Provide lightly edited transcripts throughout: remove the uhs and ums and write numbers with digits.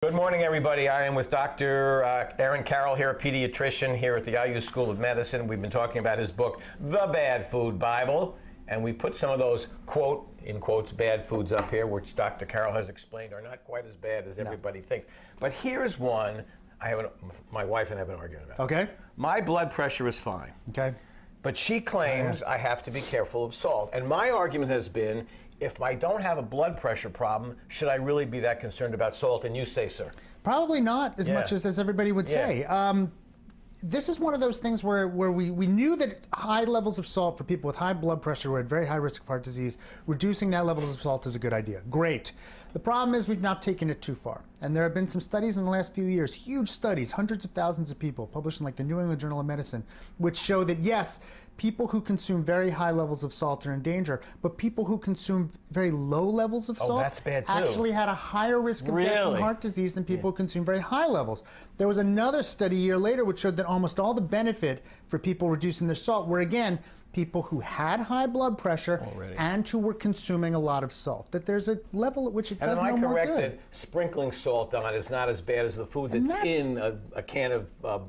Good morning, everybody. I am with Dr. Aaron Carroll here, a pediatrician here at the IU School of Medicine. We've been talking about his book, The Bad Food Bible, and we put some of those, quote, in quotes, bad foods up here, which Dr. Carroll has explained are not quite as bad as everybody thinks. But here's one my wife and I have an argument about. Okay. My blood pressure is fine. Okay. But she claims I have to be careful of salt. And my argument has been, if I don't have a blood pressure problem, should I really be that concerned about salt? And you say, sir. Probably not as much as everybody would say. This is one of those things where we knew that high levels of salt for people with high blood pressure were at very high risk of heart disease. Reducing that levels of salt is a good idea. Great. The problem is we've now taken it too far. And there have been some studies in the last few years, huge studies, hundreds of thousands of people, published in like the New England Journal of Medicine, which show that yes, people who consume very high levels of salt are in danger, but people who consume very low levels of salt that's bad too. actually had a higher risk of death from heart disease than people who consume very high levels. There was another study a year later which showed that almost all the benefit for people reducing their salt were, again, people who had high blood pressure and who were consuming a lot of salt. That there's a level at which it does no more good. And am I correct that sprinkling salt on is not as bad as the food that's in a can of,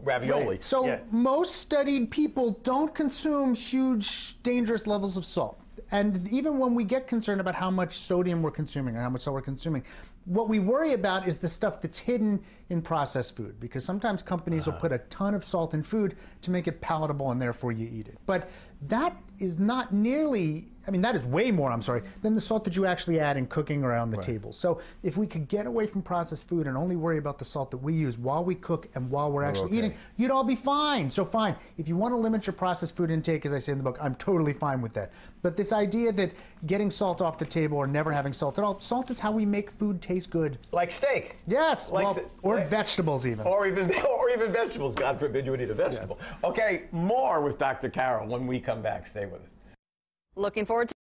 ravioli? Right. So most studied people don't consume huge, dangerous levels of salt. And even when we get concerned about how much sodium we're consuming or how much salt we're consuming, what we worry about is the stuff that's hidden in processed food, because sometimes companies will put a ton of salt in food to make it palatable and therefore you eat it. But that is not nearly, that is way more, than the salt that you actually add in cooking around the table. So if we could get away from processed food and only worry about the salt that we use while we cook and while we're actually eating, you'd all be fine. So fine, if you want to limit your processed food intake, as I say in the book, I'm totally fine with that. But this idea that getting salt off the table or never having salt at all, salt is how we make food taste good. Like steak. Yes, or vegetables even. Or even vegetables. God forbid you would eat a vegetable. Yes. Okay, more with Dr. Carroll when we come back. Stay with us. Looking forward to